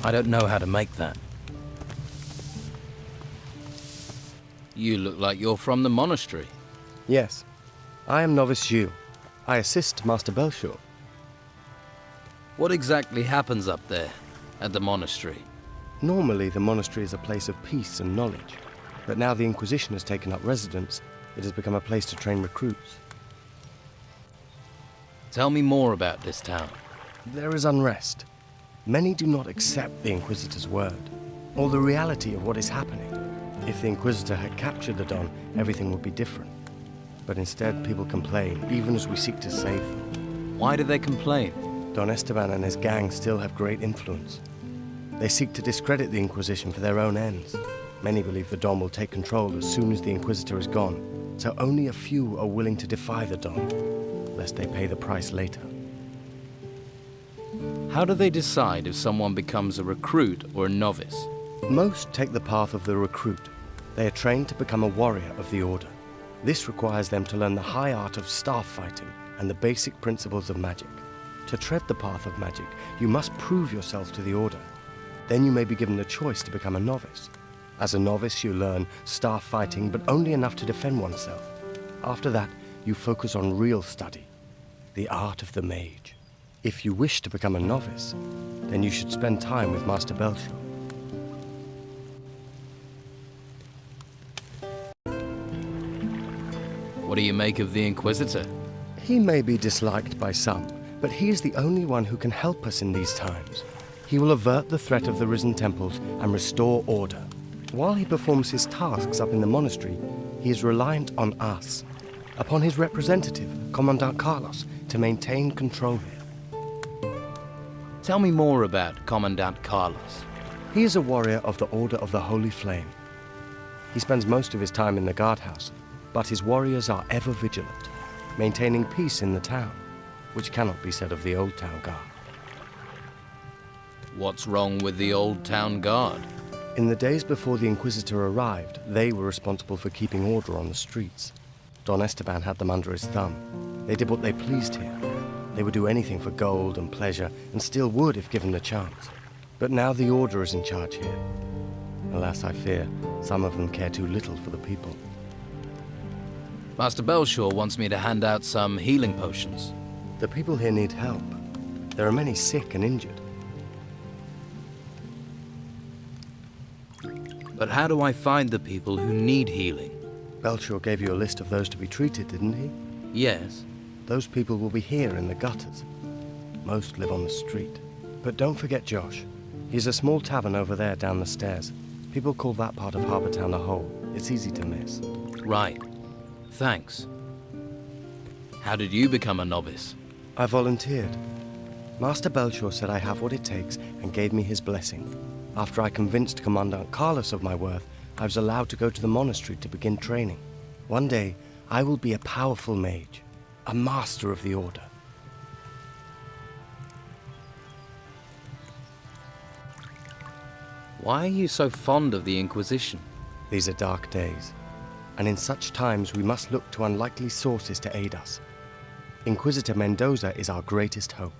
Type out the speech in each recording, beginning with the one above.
I don't know how to make that. You look like you're from the monastery. Yes. I am Novice Gilles. I assist Master Belschwur. What exactly happens up there, at the monastery? Normally, the monastery is a place of peace and knowledge. But now the Inquisition has taken up residence, it has become a place to train recruits. Tell me more about this town. There is unrest. Many do not accept the Inquisitor's word, or the reality of what is happening. If the Inquisitor had captured the Don, everything would be different. But instead, people complain, even as we seek to save them. Why do they complain? Don Esteban and his gang still have great influence. They seek to discredit the Inquisition for their own ends. Many believe the Don will take control as soon as the Inquisitor is gone, so only a few are willing to defy the Don, lest they pay the price later. How do they decide if someone becomes a recruit or a novice? Most take the path of the recruit. They are trained to become a warrior of the Order. This requires them to learn the high art of staff fighting and the basic principles of magic. To tread the path of magic, you must prove yourself to the Order. Then you may be given the choice to become a novice. As a novice, you learn staff fighting, but only enough to defend oneself. After that, you focus on real study, the art of the mage. If you wish to become a novice, then you should spend time with Master Belschwur. What do you make of the Inquisitor? He may be disliked by some, but he is the only one who can help us in these times. He will avert the threat of the risen temples and restore order. While he performs his tasks up in the monastery, he is reliant on us, upon his representative, Commandant Carlos, to maintain control here. Tell me more about Commandant Carlos. He is a warrior of the Order of the Holy Flame. He spends most of his time in the guardhouse, but his warriors are ever vigilant, maintaining peace in the town, which cannot be said of the Old Town Guard. What's wrong with the Old Town Guard? In the days before the Inquisitor arrived, they were responsible for keeping order on the streets. Don Esteban had them under his thumb. They did what they pleased here. They would do anything for gold and pleasure, and still would if given the chance. But now the Order is in charge here. Alas, I fear, some of them care too little for the people. Master Belschwur wants me to hand out some healing potions. The people here need help. There are many sick and injured. But how do I find the people who need healing? Belschwur gave you a list of those to be treated, didn't he? Yes. Those people will be here in the gutters. Most live on the street. But don't forget Josh. He's a small tavern over there down the stairs. People call that part of Harbour Town a hole. It's easy to miss. Right. Thanks. How did you become a novice? I volunteered. Master Belschwur said I have what it takes and gave me his blessing. After I convinced Commandant Carlos of my worth, I was allowed to go to the monastery to begin training. One day, I will be a powerful mage, a master of the Order. Why are you so fond of the Inquisition? These are dark days, and in such times we must look to unlikely sources to aid us. Inquisitor Mendoza is our greatest hope.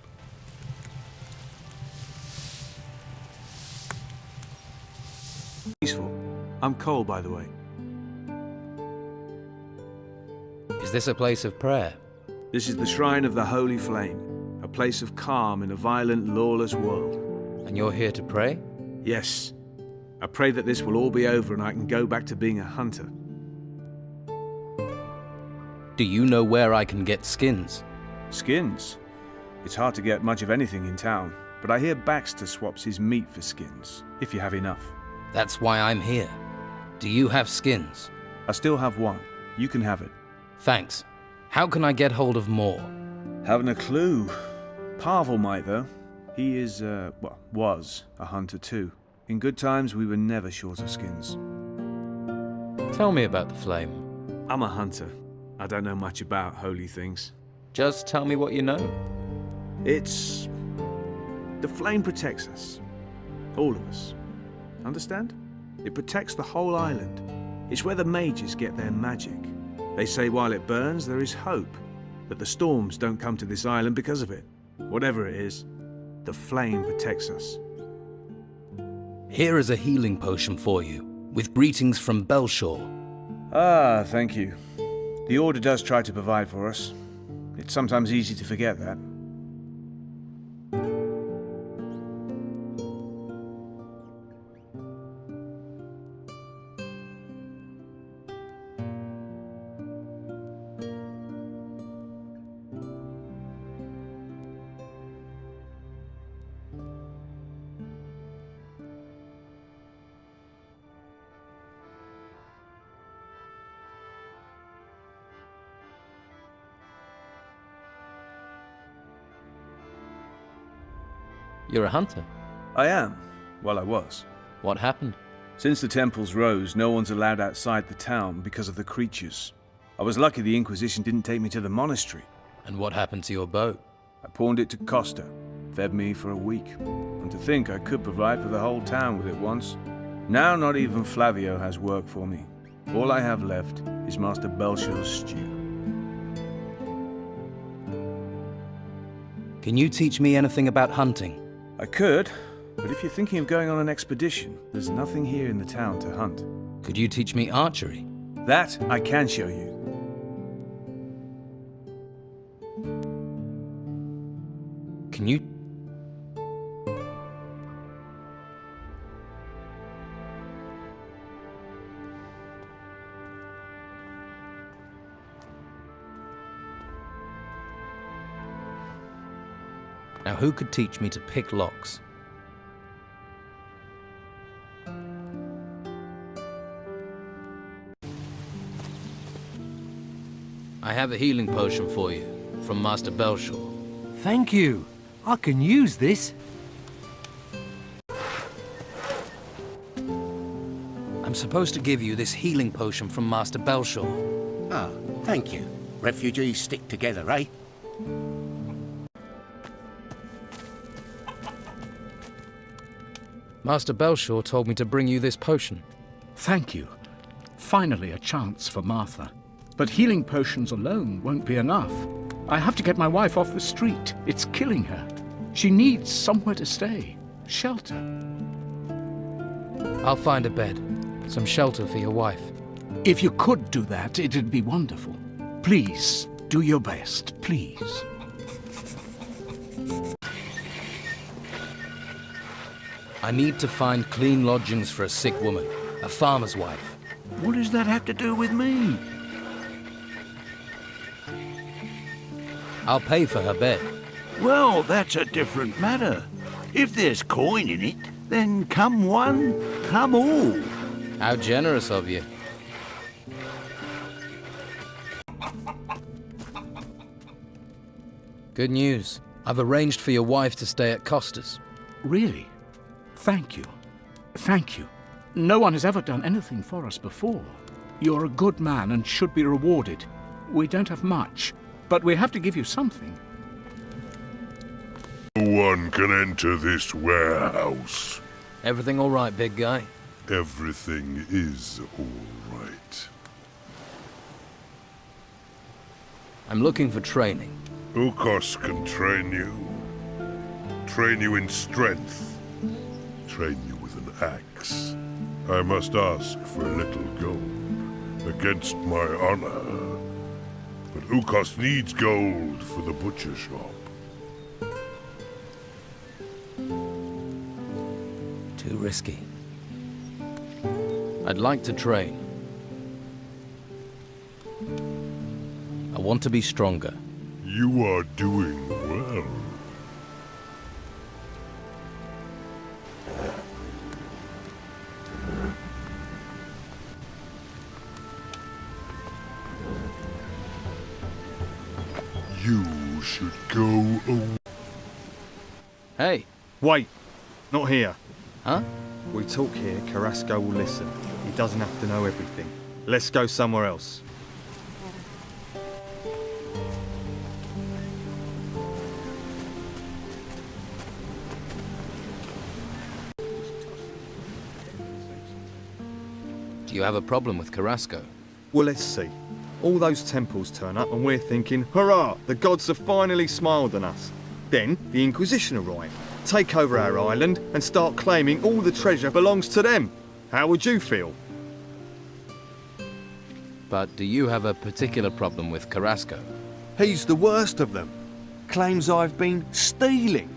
Peaceful. I'm Cole, by the way. Is this a place of prayer? This is the Shrine of the Holy Flame, a place of calm in a violent, lawless world. And you're here to pray? Yes. I pray that this will all be over and I can go back to being a hunter. Do you know where I can get skins? Skins? It's hard to get much of anything in town, but I hear Baxter swaps his meat for skins, if you have enough. That's why I'm here. Do you have skins? I still have one. You can have it. Thanks. How can I get hold of more? Haven't a clue. Pavel might, though. He is, was a hunter too. In good times, we were never short of skins. Tell me about the flame. I'm a hunter. I don't know much about holy things. Just tell me what you know. It's... the flame protects us. All of us. Understand? It protects the whole island. It's where the mages get their magic. They say while it burns, there is hope. That the storms don't come to this island because of it. Whatever it is, the flame protects us. Here is a healing potion for you, with greetings from Belschwur. Ah, thank you. The Order does try to provide for us. It's sometimes easy to forget that. You're a hunter. I am. Well, I was. What happened? Since the temples rose, no one's allowed outside the town because of the creatures. I was lucky the Inquisition didn't take me to the monastery. And what happened to your boat? I pawned it to Costa. Fed me for a week. And to think I could provide for the whole town with it once. Now not even Flavio has work for me. All I have left is Master Belschwur's stew. Can you teach me anything about hunting? I could, but if you're thinking of going on an expedition, there's nothing here in the town to hunt. Could you teach me archery? That I can show you. Can you... Now who could teach me to pick locks? I have a healing potion for you, from Master Belschwur. Thank you. I can use this. I'm supposed to give you this healing potion from Master Belschwur. Ah, thank you. Refugees stick together, eh? Master Belschwur told me to bring you this potion. Thank you. Finally a chance for Martha. But healing potions alone won't be enough. I have to get my wife off the street. It's killing her. She needs somewhere to stay. Shelter. I'll find a bed, some shelter for your wife. If you could do that, it'd be wonderful. Please, do your best, please. I need to find clean lodgings for a sick woman, a farmer's wife. What does that have to do with me? I'll pay for her bed. Well, that's a different matter. If there's coin in it, then come one, come all. How generous of you. Good news. I've arranged for your wife to stay at Costa's. Really? Thank you. Thank you. No one has ever done anything for us before. You're a good man and should be rewarded. We don't have much, but we have to give you something. No one can enter this warehouse. Everything all right, big guy? Everything is all right. I'm looking for training. Ukos can train you. Train you in strength. Train you with an axe. I must ask for a little gold, against my honor. But Ukos needs gold for the butcher shop. Too risky. I'd like to train. I want to be stronger. You are doing well. You should go away. Hey, Wait, not here. huh? We talk here, Carasco will listen. He doesn't have to know everything. Let's go somewhere else. Do you have a problem with Carasco? Well, let's see. All those temples turn up and we're thinking, hurrah, the gods have finally smiled on us. Then the Inquisition arrive, take over our island and start claiming all the treasure belongs to them. How would you feel? But do you have a particular problem with Carasco? He's the worst of them. Claims I've been stealing.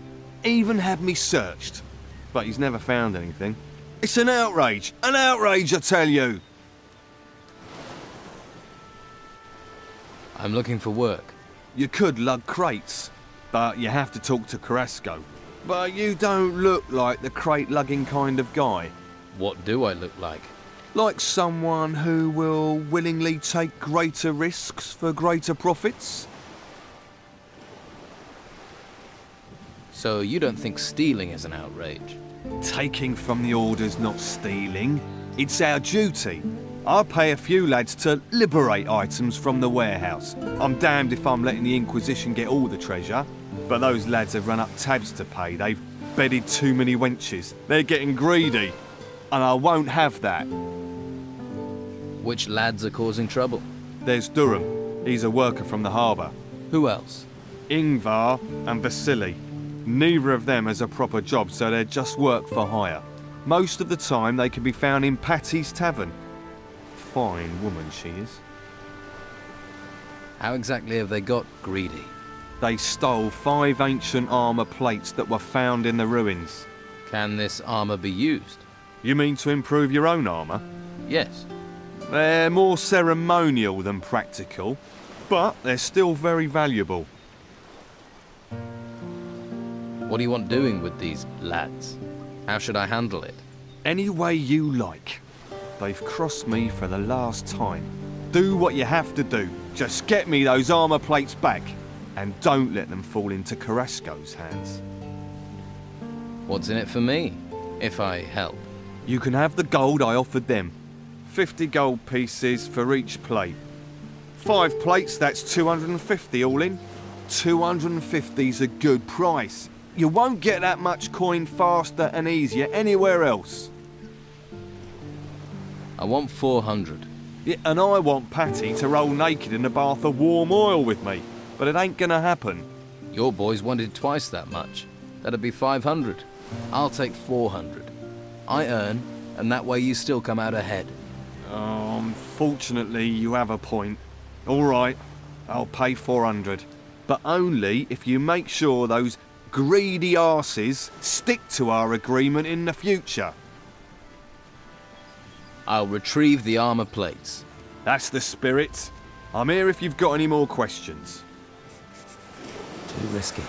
Even had me searched. But he's never found anything. It's an outrage! An outrage, I tell you! I'm looking for work. You could lug crates, but you have to talk to Carasco. But you don't look like the crate-lugging kind of guy. What do I look like? Like someone who will willingly take greater risks for greater profits? So you don't think stealing is an outrage? Taking from the order's not stealing. It's our duty. I pay a few lads to liberate items from the warehouse. I'm damned if I'm letting the Inquisition get all the treasure. But those lads have run up tabs to pay. They've bedded too many wenches. They're getting greedy. And I won't have that. Which lads are causing trouble? There's Durham. He's a worker from the harbour. Who else? Ingvar and Vasily. Neither of them has a proper job, so they're just work for hire. Most of the time they can be found in Patty's Tavern. Fine woman she is. How exactly have they got greedy? They stole 5 ancient armour plates that were found in the ruins. Can this armour be used? You mean to improve your own armour? Yes. They're more ceremonial than practical, but they're still very valuable. What do you want doing with these lads? How should I handle it? Any way you like. They've crossed me for the last time. Do what you have to do. Just get me those armour plates back. And don't let them fall into Carasco's hands. What's in it for me, if I help? You can have the gold I offered them. 50 gold pieces for each plate. 5 plates, that's 250 all in. 250's a good price. You won't get that much coin faster and easier anywhere else. I want 400. Yeah, and I want Patty to roll naked in a bath of warm oil with me. But it ain't gonna happen. Your boys wanted twice that much. That'd be 500. I'll take 400. I earn, and that way you still come out ahead. Unfortunately, you have a point. All right, I'll pay 400. But only if you make sure those greedy arses stick to our agreement in the future. I'll retrieve the armour plates. That's the spirit. I'm here if you've got any more questions. Too risky.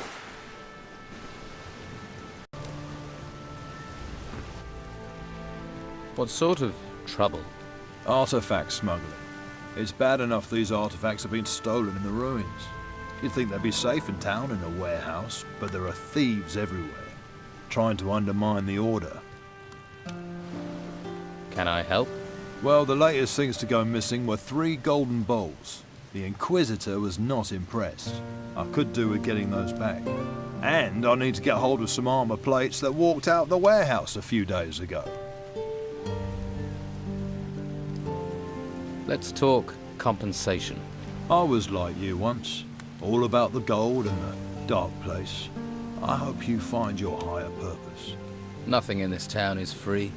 What sort of trouble? Artifact smuggling. It's bad enough these artifacts have been stolen in the ruins. You'd think they'd be safe in town in a warehouse, but there are thieves everywhere, trying to undermine the order. Can I help? Well, the latest things to go missing were 3 golden bowls. The Inquisitor was not impressed. I could do with getting those back. And I need to get hold of some armour plates that walked out the warehouse a few days ago. Let's talk compensation. I was like you once, all about the gold and the dark place. I hope you find your higher purpose. Nothing in this town is free,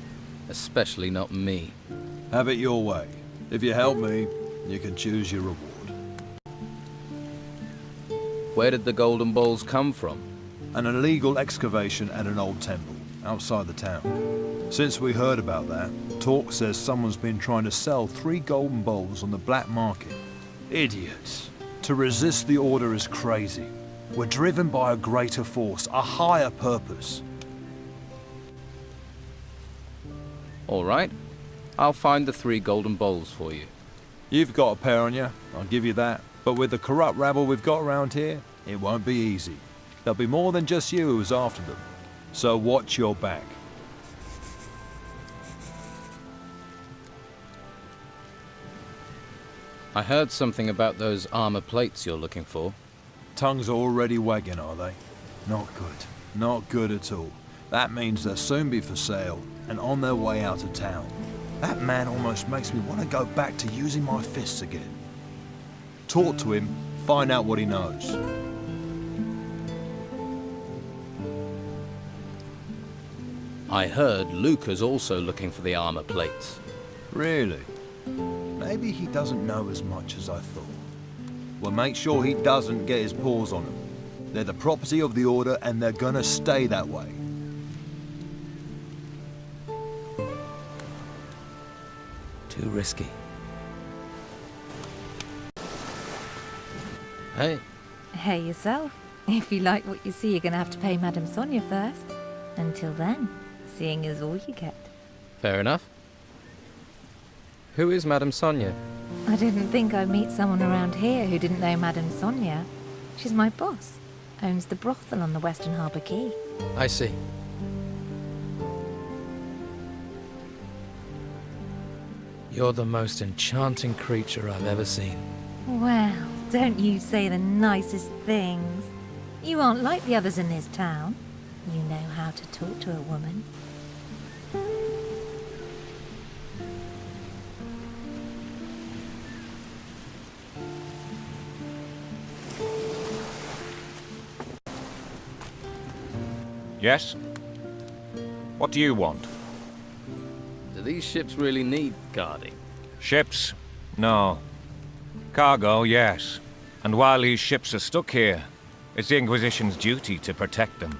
especially not me. Have it your way. If you help me, you can choose your reward. Where did the golden balls come from? An illegal excavation at an old temple outside the town. Since we heard about that, talk says someone's been trying to sell 3 golden bowls on the black market. Idiots. To resist the order is crazy. We're driven by a greater force, a higher purpose. All right. I'll find the 3 golden bowls for you. You've got a pair on you, I'll give you that. But with the corrupt rabble we've got around here, it won't be easy. There'll be more than just you who's after them. So watch your back. I heard something about those armor plates you're looking for. Tongues are already wagging, are they? Not good. Not good at all. That means they'll soon be for sale and on their way out of town. That man almost makes me want to go back to using my fists again. Talk to him, find out what he knows. I heard Lukor's also looking for the armor plates. Really? Maybe he doesn't know as much as I thought. Well, make sure he doesn't get his paws on them. They're the property of the Order, and they're gonna stay that way. Too risky. Hey, Hey yourself. If you like what you see, you're gonna have to pay Madame Sonia first. Until then, seeing is all you get. Fair enough. Who is Madame Sonia? I didn't think I'd meet someone around here who didn't know Madame Sonia. She's my boss. Owns the brothel on the Western Harbour Quay. I see. You're the most enchanting creature I've ever seen. Well, don't you say the nicest things. You aren't like the others in this town. You know how to talk to a woman. Yes? What do you want? Do these ships really need guarding? Ships? No. Cargo, yes. And while these ships are stuck here, it's the Inquisition's duty to protect them.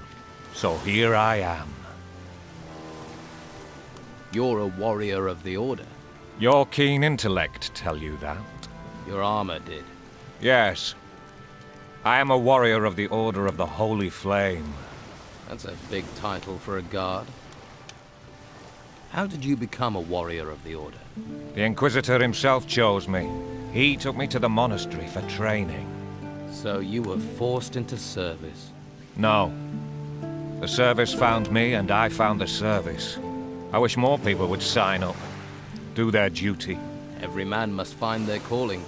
So here I am. You're a warrior of the Order. Your keen intellect tell you that? Your armor did. Yes. I am a warrior of the Order of the Holy Flame. That's a big title for a guard. How did you become a warrior of the Order? The Inquisitor himself chose me. He took me to the monastery for training. So you were forced into service? No. The service found me, and I found the service. I wish more people would sign up, do their duty. Every man must find their calling.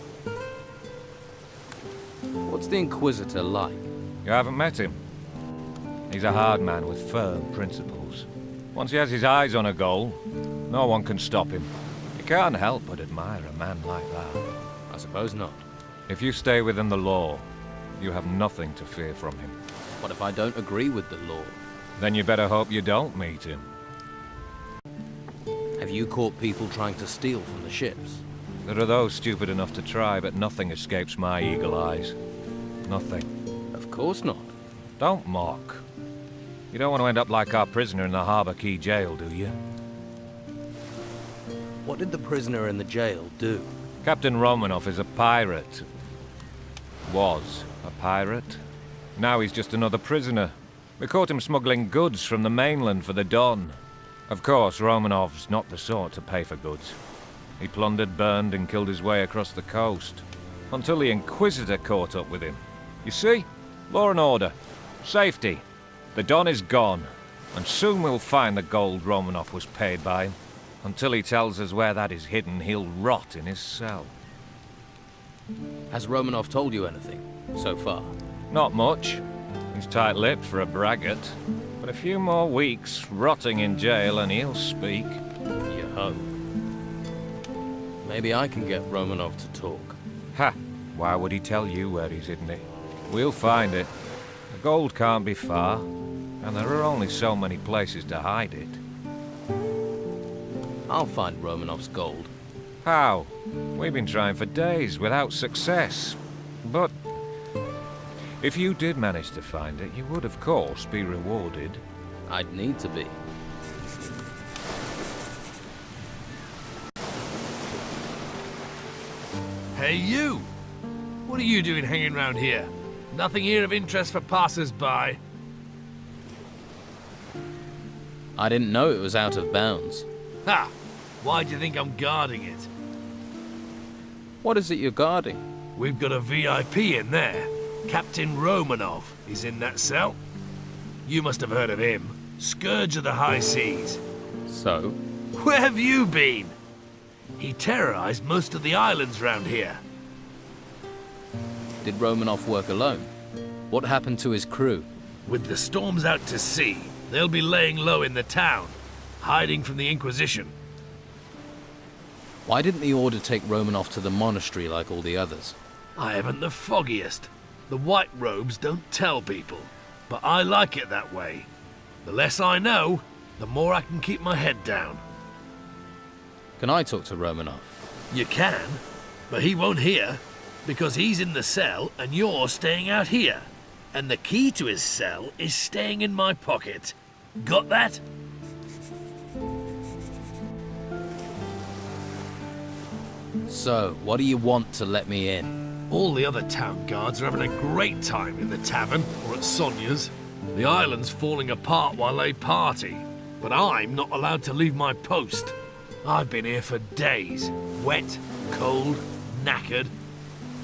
What's the Inquisitor like? You haven't met him? He's a hard man with firm principles. Once he has his eyes on a goal, no one can stop him. You can't help but admire a man like that. I suppose not. If you stay within the law, you have nothing to fear from him. What if I don't agree with the law? Then you better hope you don't meet him. Have you caught people trying to steal from the ships? There are those stupid enough to try, but nothing escapes my eagle eyes. Nothing. Of course not. Don't mock. You don't want to end up like our prisoner in the Harbour Quay jail, do you? What did the prisoner in the jail do? Captain Romanov is a pirate. Was a pirate. Now he's just another prisoner. We caught him smuggling goods from the mainland for the Don. Of course, Romanov's not the sort to pay for goods. He plundered, burned, and killed his way across the coast. Until the Inquisitor caught up with him. You see? Law and order. Safety. The Don is gone, and soon we'll find the gold Romanov was paid by him. Until he tells us where that is hidden, he'll rot in his cell. Has Romanov told you anything, so far? Not much. He's tight-lipped for a braggart. But a few more weeks, rotting in jail, and he'll speak. You hope. Maybe I can get Romanov to talk. Ha! Why would he tell you where he's hidden it? We'll find it. The gold can't be far, and there are only so many places to hide it. I'll find Romanov's gold. How? We've been trying for days without success. But if you did manage to find it, you would, of course, be rewarded. I'd need to be. Hey, you! What are you doing hanging around here? Nothing here of interest for passers-by? I didn't know it was out of bounds. Ha! Why do you think I'm guarding it? What is it you're guarding? We've got a VIP in there. Captain Romanov. He's in that cell. You must have heard of him. Scourge of the high seas. So? Where have you been? He terrorized most of the islands round here. Did Romanov work alone? What happened to his crew? With the storms out to sea, they'll be laying low in the town, hiding from the Inquisition. Why didn't the Order take Romanov to the monastery like all the others? I haven't the foggiest. The white robes don't tell people, but I like it that way. The less I know, the more I can keep my head down. Can I talk to Romanov? You can, but he won't hear, because he's in the cell and you're staying out here. And the key to his cell is staying in my pocket. Got that? So, what do you want to let me in? All the other town guards are having a great time in the tavern or at Sonia's. The island's falling apart while they party, but I'm not allowed to leave my post. I've been here for days, wet, cold, knackered.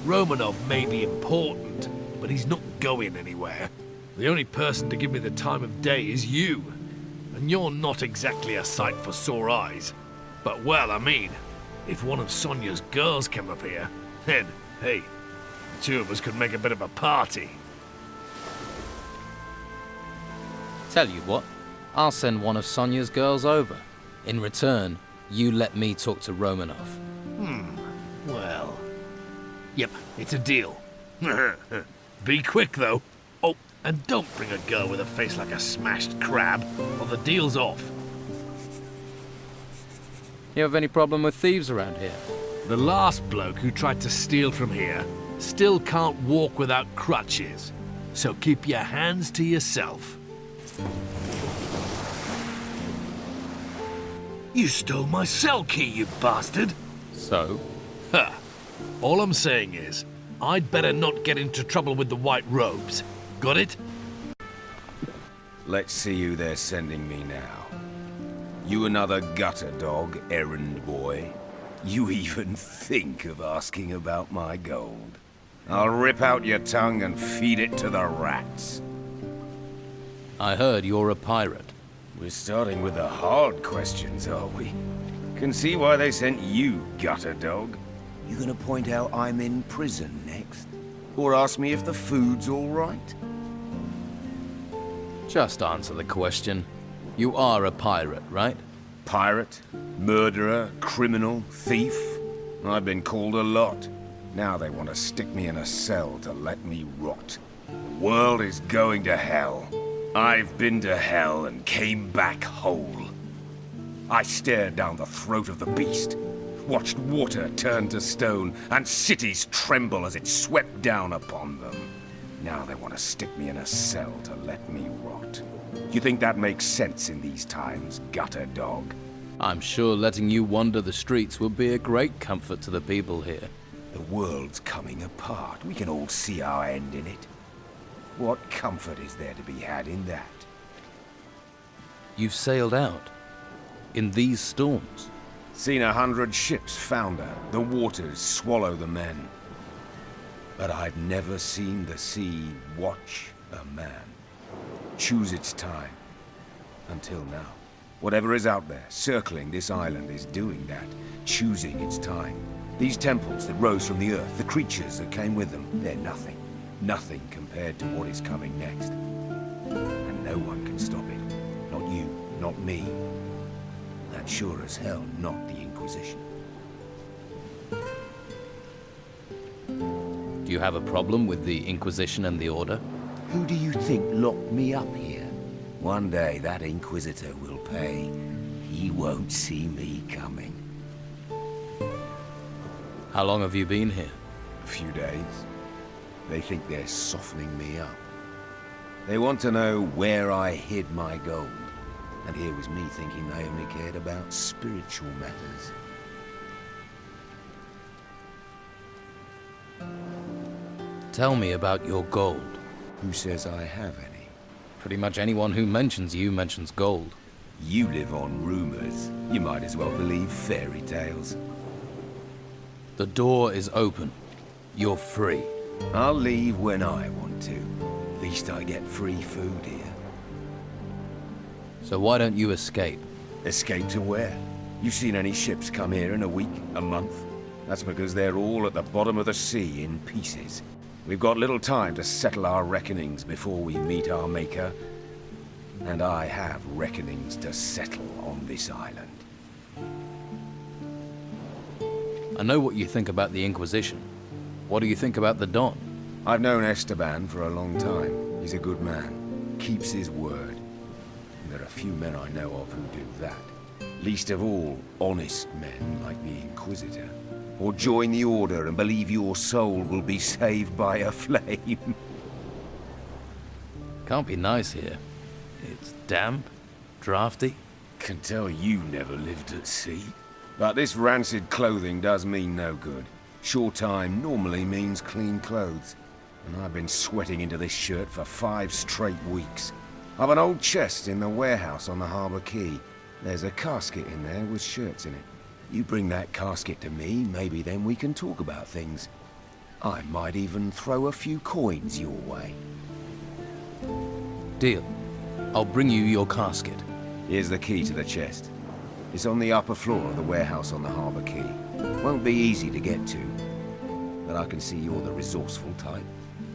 Romanov may be important, but he's not going anywhere. The only person to give me the time of day is you, and you're not exactly a sight for sore eyes. But well, I mean, if one of Sonia's girls came up here, then, hey, the two of us could make a bit of a party. Tell you what, I'll send one of Sonia's girls over. In return, you let me talk to Romanov. Well... Yep, it's a deal. Be quick, though. Oh, and don't bring a girl with a face like a smashed crab, or the deal's off. You have any problem with thieves around here? The last bloke who tried to steal from here still can't walk without crutches. So keep your hands to yourself. You stole my cell key, you bastard! So? Ha! All I'm saying is, I'd better not get into trouble with the white robes. Got it? Let's see who they're sending me now. You another gutter dog, errand boy? You even think of asking about my gold? I'll rip out your tongue and feed it to the rats. I heard you're a pirate. We're starting with the hard questions, are we? Can see why they sent you, gutter dog. You gonna point out I'm in prison next? Or ask me if the food's all right? Just answer the question. You are a pirate, right? Pirate, murderer, criminal, thief. I've been called a lot. Now they want to stick me in a cell to let me rot. The world is going to hell. I've been to hell and came back whole. I stared down the throat of the beast, watched water turn to stone, and cities tremble as it swept down upon them. Now they want to stick me in a cell to let me rot. You think that makes sense in these times, gutter dog? I'm sure letting you wander the streets would be a great comfort to the people here. The world's coming apart. We can all see our end in it. What comfort is there to be had in that? You've sailed out. In these storms. Seen 100 ships founder. The waters swallow the men. But I've never seen the sea watch a man. Choose its time. Until now. Whatever is out there, circling this island, is doing that. Choosing its time. These temples that rose from the earth, the creatures that came with them, they're nothing. Nothing compared to what is coming next. And no one can stop it. Not you, not me. And sure as hell not the Inquisition. Do you have a problem with the Inquisition and the Order? Who do you think locked me up here? One day that Inquisitor will pay. He won't see me coming. How long have you been here? A few days. They think they're softening me up. They want to know where I hid my gold. And here was me thinking they only cared about spiritual matters. Tell me about your gold. Who says I have any? Pretty much anyone who mentions you mentions gold. You live on rumors. You might as well believe fairy tales. The door is open. You're free. I'll leave when I want to. At least I get free food here. So why don't you escape? Escape to where? You seen any ships come here in a week, a month? That's because they're all at the bottom of the sea in pieces. We've got little time to settle our reckonings before we meet our maker. And I have reckonings to settle on this island. I know what you think about the Inquisition. What do you think about the Don? I've known Esteban for a long time. He's a good man. Keeps his word. There are few men I know of who do that. Least of all, honest men like the Inquisitor. Or join the Order and believe your soul will be saved by a flame. Can't be nice here. It's damp, drafty. Can tell you never lived at sea. But this rancid clothing does mean no good. Short time normally means clean clothes. And I've been sweating into this shirt for 5 straight weeks. I've an old chest in the warehouse on the harbour quay. There's a casket in there with shirts in it. You bring that casket to me, maybe then we can talk about things. I might even throw a few coins your way. Deal. I'll bring you your casket. Here's the key to the chest. It's on the upper floor of the warehouse on the harbour quay. Won't be easy to get to, but I can see you're the resourceful type.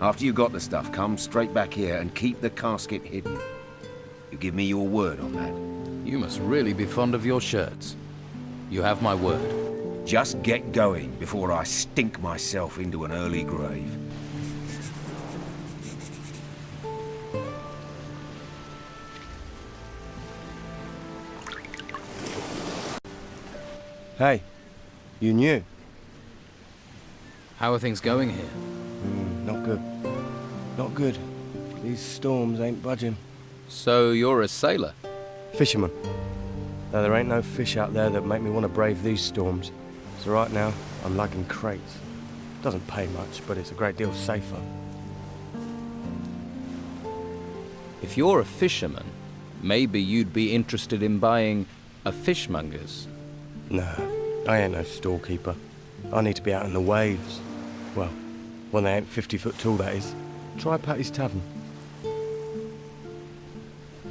After you got the stuff, come straight back here and keep the casket hidden. You give me your word on that. You must really be fond of your shirts. You have my word. Just get going before I stink myself into an early grave. Hey, you knew? How are things going here? Not good. Not good. These storms ain't budging. So you're a sailor? Fisherman. Though there ain't no fish out there that make me want to brave these storms. So right now, I'm lugging crates. Doesn't pay much, but it's a great deal safer. If you're a fisherman, maybe you'd be interested in buying a fishmonger's. No, I ain't no storekeeper. I need to be out in the waves. Well, when they ain't 50 foot tall, that is. Try Patty's Tavern.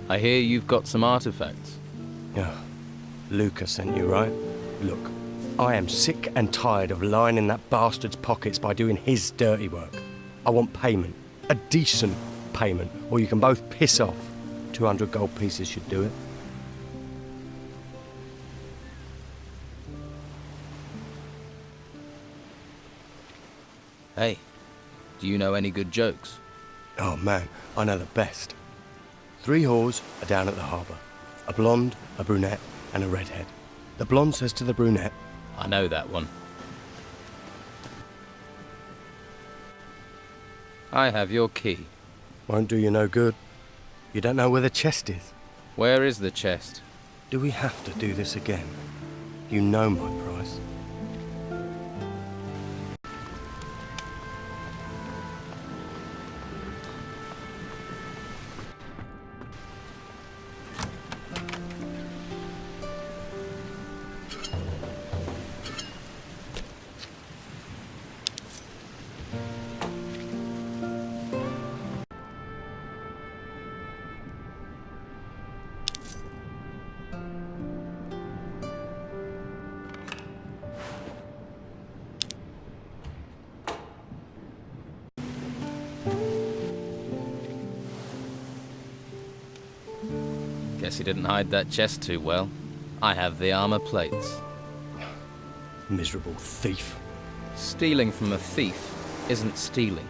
I hear you've got some artifacts. Yeah, Luca sent you, right? Look, I am sick and tired of lying in that bastard's pockets by doing his dirty work. I want payment. A decent payment, or you can both piss off. 200 gold pieces should do it. Hey, do you know any good jokes? Oh man, I know the best. 3 whores are down at the harbour. A blonde, a brunette, and a redhead. The blonde says to the brunette, I know that one. I have your key. Won't do you no good. You don't know where the chest is. Where is the chest? Do we have to do this again? You know my price. Guess he didn't hide that chest too well. I have the armor plates. Miserable thief. Stealing from a thief isn't stealing.